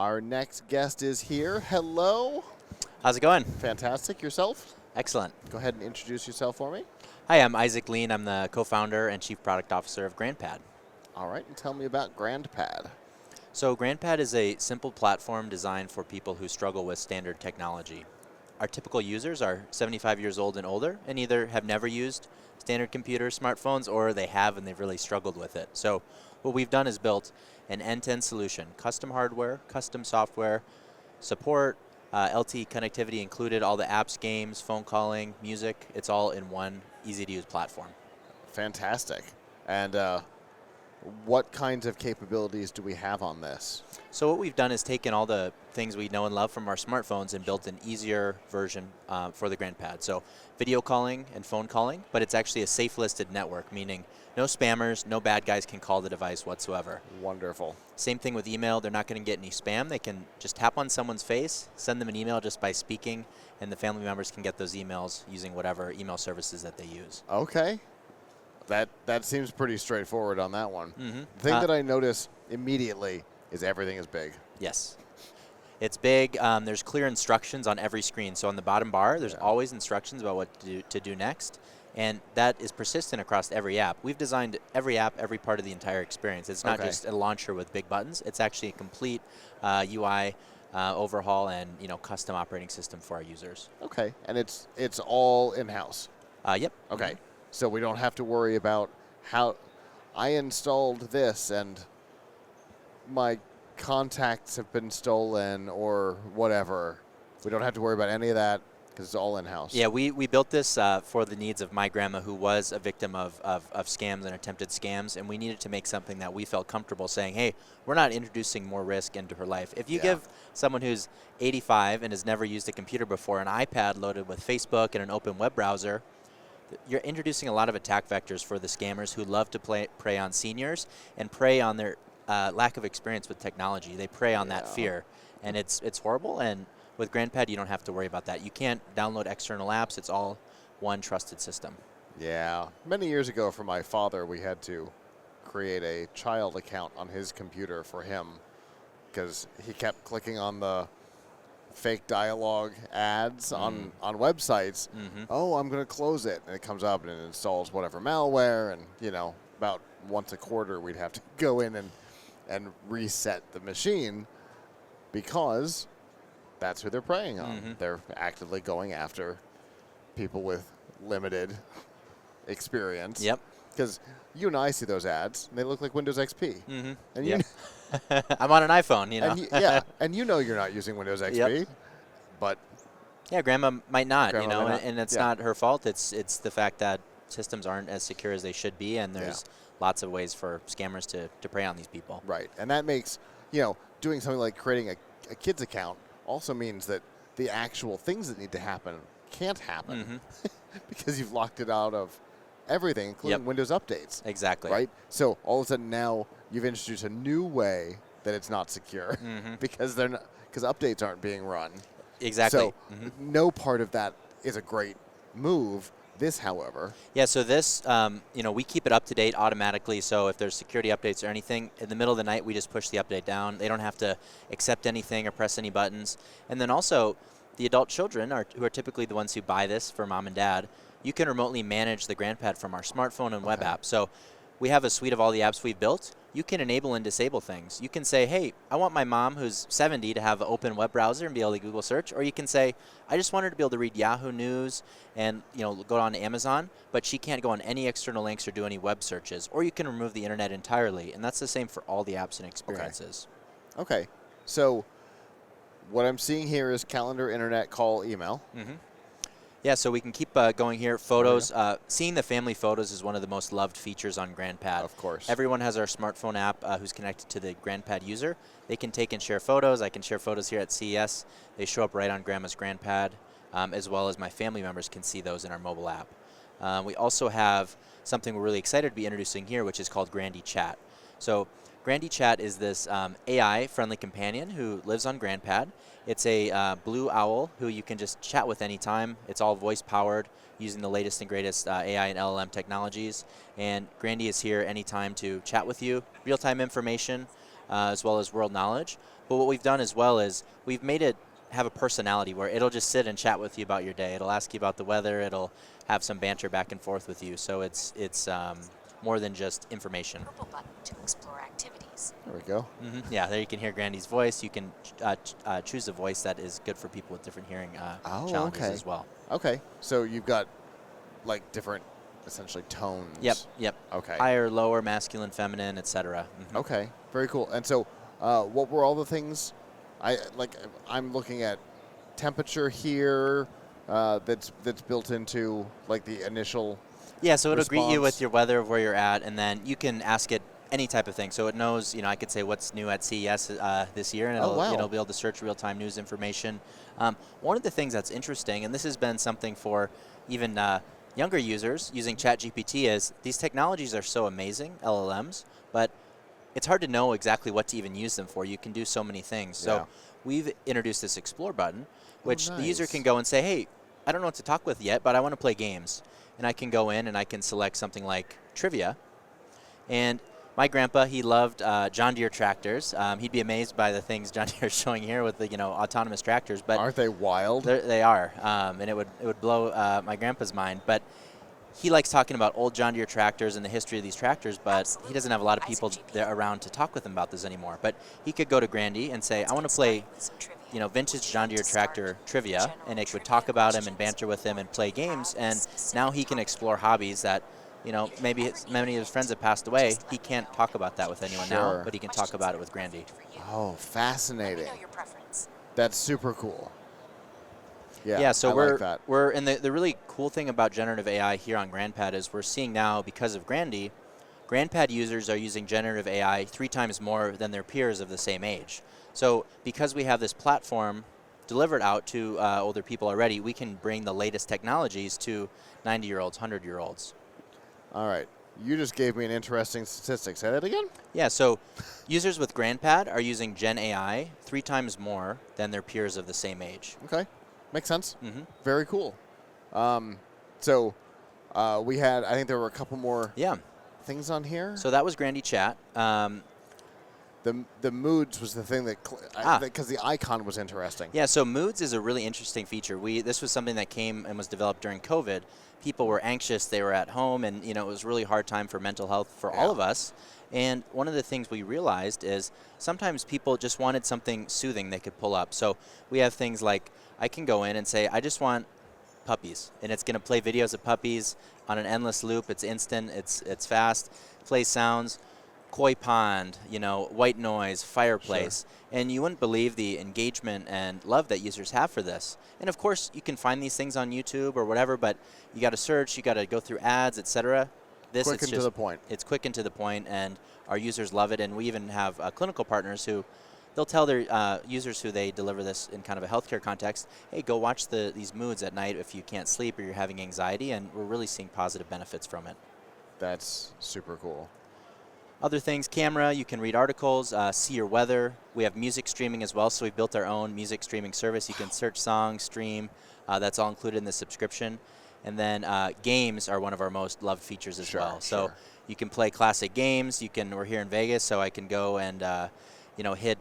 Our next guest is here. Hello. How's it going? Fantastic. Yourself? Excellent. Go ahead and introduce yourself for me. Hi, I'm Isaac Lien. I'm the co-founder and chief product officer of GrandPad. All right, and tell me about GrandPad. So GrandPad is a simple platform designed for people who struggle with standard technology. Our typical users are 75 years old and older and either have never used standard computers, smartphones, or they have and they've really struggled with it. So what we've done is built an end-to-end solution, custom hardware, custom software, support, LTE connectivity included, all the apps, games, phone calling, music. It's all in one easy-to-use platform. Fantastic. And what kinds of capabilities do we have on this? So what we've done is taken all the things we know and love from our smartphones and built an easier version for the GrandPad. So video calling and phone calling, but it's actually a safe listed network, meaning no spammers, no bad guys can call the device whatsoever. Wonderful. Same thing with email. They're not going to get any spam. They can just tap on someone's face, send them an email just by speaking, and the family members can get those emails using whatever email services that they use. Okay. That seems pretty straightforward on that one. Mm-hmm. The thing that I notice immediately is everything is big. Yes. It's big. There's clear instructions on every screen. So on the bottom bar, there's always instructions about what to do next. And that is persistent across every app. We've designed every app, every part of the entire experience. It's not just a launcher with big buttons. It's actually a complete UI overhaul and custom operating system for our users. Okay. And it's all in-house? Yep. Okay. Mm-hmm. So we don't have to worry about how I installed this and my contacts have been stolen or whatever. We don't have to worry about any of that because it's all in-house. Yeah, we built this for the needs of my grandma who was a victim of scams and attempted scams, and we needed to make something that we felt comfortable saying, hey, we're not introducing more risk into her life. If you give someone who's 85 and has never used a computer before an iPad loaded with Facebook and an open web browser, you're introducing a lot of attack vectors for the scammers who love to prey on seniors and prey on their lack of experience with technology. They prey on that fear, and it's horrible. And with GrandPad, you don't have to worry about that. You can't download external apps. It's all one trusted system. Yeah. Many years ago for my father, we had to create a child account on his computer for him because he kept clicking on the fake dialogue ads on websites. Mm-hmm. Oh, I'm going to close it. And it comes up and it installs whatever malware. And, about once a quarter, we'd have to go in and reset the machine because that's who they're preying on. Mm-hmm. They're actively going after people with limited experience. Yep. Because you and I see those ads, and they look like Windows XP. Mm-hmm. And yep. I'm on an iPhone, And and you're not using Windows XP, Yep. but yeah, Grandma might not, Grandma might not. and it's not her fault. It's the fact that systems aren't as secure as they should be, and there's lots of ways for scammers to prey on these people. Right, and that makes doing something like creating a kid's account also means that the actual things that need to happen can't happen because you've locked it out of everything, including Windows updates. Exactly. Right? So all of a sudden now you've introduced a new way that it's not secure because updates aren't being run. Exactly. So no part of that is a great move. This, however. Yeah, so this, we keep it up to date automatically. So if there's security updates or anything, in the middle of the night, we just push the update down. They don't have to accept anything or press any buttons. And then also, the adult children who are typically the ones who buy this for mom and dad, you can remotely manage the GrandPad from our smartphone and web app. So we have a suite of all the apps we've built. You can enable and disable things. You can say, hey, I want my mom who's 70 to have an open web browser and be able to Google search. Or you can say, I just want her to be able to read Yahoo News and go on to Amazon, but she can't go on any external links or do any web searches. Or you can remove the internet entirely. And that's the same for all the apps and experiences. Okay. So what I'm seeing here is calendar, internet, call, email. Mm-hmm. Yeah, so we can keep going here. Photos. Seeing the family photos is one of the most loved features on GrandPad. Of course. Everyone has our smartphone app who's connected to the GrandPad user. They can take and share photos. I can share photos here at CES. They show up right on Grandma's GrandPad, as well as my family members can see those in our mobile app. We also have something we're really excited to be introducing here, which is called Grandie Chat. So Grandie Chat is this AI-friendly companion who lives on GrandPad. It's a blue owl who you can just chat with anytime. It's all voice-powered using the latest and greatest AI and LLM technologies. And Grandie is here anytime to chat with you, real-time information. as well as world knowledge. But what we've done as well is we've made it have a personality where it'll just sit and chat with you about your day. It'll ask you about the weather. It'll have some banter back and forth with you. So it's more than just information. Purple button to explore activities. There we go. Yeah, there you can hear Grandie's voice. You can choose a voice that is good for people with different hearing challenges as well. Okay, so you've got like different, essentially, tones. Yep. Okay. Higher, lower, masculine, feminine, etc. Okay, very cool. And so, what were all the things? I'm looking at temperature here. That's built into like the initial. Yeah, so it'll greet you response. with your weather of where you're at, and then you can ask it any type of thing. So it knows, I could say what's new at CES this year, and it'll be able to search real-time news information. One of the things that's interesting, and this has been something for even younger users using ChatGPT, is these technologies are so amazing, LLMs, but it's hard to know exactly what to even use them for. You can do so many things. So we've introduced this Explore button, which the user can go and say, hey, I don't know what to talk with yet, but I want to play games. And I can go in and I can select something like trivia. And my grandpa, he loved John Deere tractors. He'd be amazed by the things John Deere is showing here with the autonomous tractors. But aren't they wild? They are, and it would blow my grandpa's mind. But he likes talking about old John Deere tractors and the history of these tractors, but he doesn't have a lot of people there around to talk with him about this anymore. But he could go to Grandie and say, I want to play vintage John Deere tractor trivia, and it would talk about him and banter with him and play games. And now he can explore hobbies that maybe many of his friends have passed away. He can't talk about that with anyone now, but he can talk about it with Grandie. Oh, fascinating. That's super cool. Yeah, so we're and the really cool thing about generative AI here on GrandPad is we're seeing now, because of Grandie, GrandPad users are using generative AI 3 times more than their peers of the same age. So because we have this platform delivered out to older people already, we can bring the latest technologies to 90-year-olds, 100-year-olds. All right. You just gave me an interesting statistic. Say that again? Yeah, so users with GrandPad are using Gen AI 3 times more than their peers of the same age. Okay. Makes sense. Very cool. So we had, I think there were a couple more things on here. So that was Grandie Chat. The moods was the thing that, because the icon was interesting. Yeah, so moods is a really interesting feature. This was something that came and was developed during COVID. People were anxious, they were at home, and it was a really hard time for mental health for all of us. And one of the things we realized is sometimes people just wanted something soothing they could pull up. So we have things like, I can go in and say, I just want puppies, and it's going to play videos of puppies on an endless loop. It's instant, it's fast, plays sounds, koi pond, white noise, fireplace. And you wouldn't believe the engagement and love that users have for this. And of course, you can find these things on YouTube or whatever, but you got to search, you got to go through ads, etc. Quick and to the point. It's quick and to the point, and our users love it. And we even have clinical partners who they'll tell their users who they deliver this in kind of a healthcare context, hey, go watch these moods at night if you can't sleep or you're having anxiety, and we're really seeing positive benefits from it. That's super cool. Other things, camera, you can read articles, see your weather. We have music streaming as well, so we built our own music streaming service. You can search songs, stream. That's all included in the subscription. And then games are one of our most loved features as well. So you can play classic games. We're here in Vegas, so I can go and hit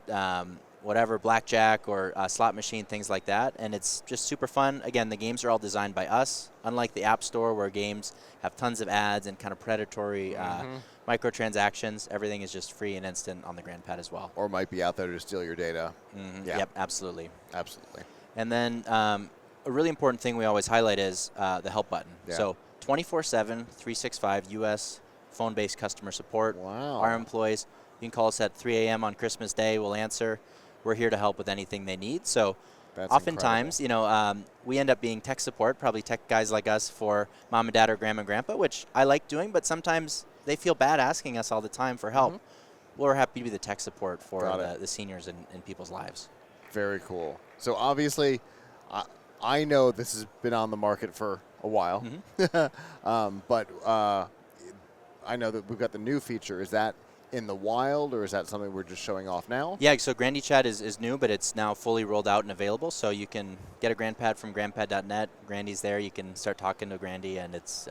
whatever, blackjack or slot machine, things like that. And it's just super fun. Again, the games are all designed by us, unlike the App Store where games have tons of ads and kind of predatory microtransactions. Everything is just free and instant on the GrandPad as well. Or might be out there to steal your data. Yep, absolutely. Absolutely. And then a really important thing we always highlight is the help button. So 24/7, 365 U.S. phone-based customer support. Wow. Our employees, you can call us at 3 a.m. on Christmas Day. We'll answer. We're here to help with anything they need. So that's oftentimes, we end up being tech support, probably tech guys like us for mom and dad or grandma and grandpa, which I like doing, but sometimes they feel bad asking us all the time for help. We're happy to be the tech support for the seniors in people's lives. Very cool. So obviously, I know this has been on the market for a while, but I know that we've got the new feature. Is that in the wild, or is that something we're just showing off now? Yeah, so Grandie Chat is new, but it's now fully rolled out and available. So you can get a GrandPad from grandpad.net. Grandie's there. You can start talking to Grandie, and it's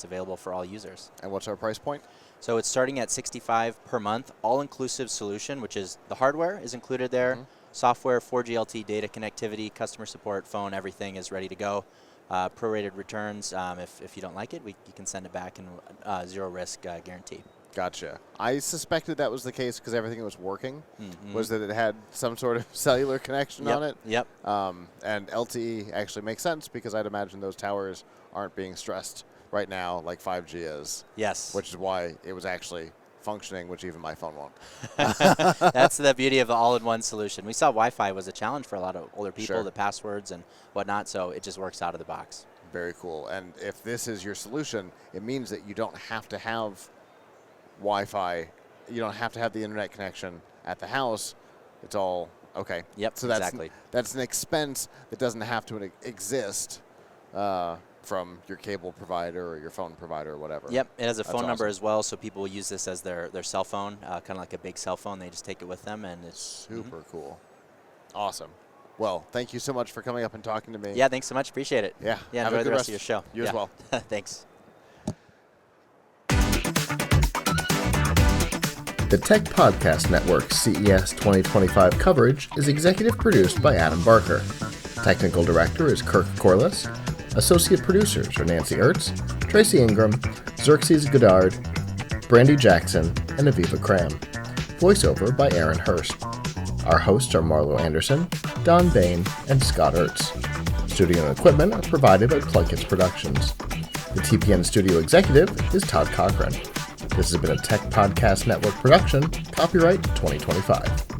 available for all users. And what's our price point? So it's starting at $65 per month, all-inclusive solution, which is the hardware is included there, software, 4G LTE data connectivity, customer support, phone, everything is ready to go. Prorated returns. If you don't like it, you can send it back, and zero risk guarantee. Gotcha. I suspected that was the case because everything that was working was that it had some sort of cellular connection on it. Yep. And LTE actually makes sense because I'd imagine those towers aren't being stressed right now like 5G is. Yes. Which is why it was actually functioning, which even my phone won't. That's the beauty of the all-in-one solution. We saw Wi-Fi was a challenge for a lot of older people, Sure. the passwords and whatnot, so it just works out of the box. Very cool. And if this is your solution, it means that you don't have to have Wi-Fi. You don't have to have the internet connection at the house. It's all okay. Yep, So that's exactly. that's an expense that doesn't have to exist from your cable provider or your phone provider or whatever. Yep, it has a That's phone number awesome. as well, so people will use this as their cell phone, kind of like a big cell phone. They just take it with them, and it's Super cool. Awesome. Well, thank you so much for coming up and talking to me. Yeah, thanks so much. Appreciate it. Yeah. Yeah, Have a enjoy good the rest of your show. You as well. Thanks. The Tech Podcast Network CES 2025 coverage is executive produced by Adam Barker. Technical director is Kirk Corliss. Associate producers are Nancy Ertz, Tracy Ingram, Xerxes Goddard, Brandy Jackson, and Aviva Cram. Voiceover by Aaron Hurst. Our hosts are Marlo Anderson, Don Bain, and Scott Ertz. Studio and equipment are provided by PLUGHITZ Productions. The TPN studio executive is Todd Cochran. This has been a Tech Podcast Network production, copyright 2025.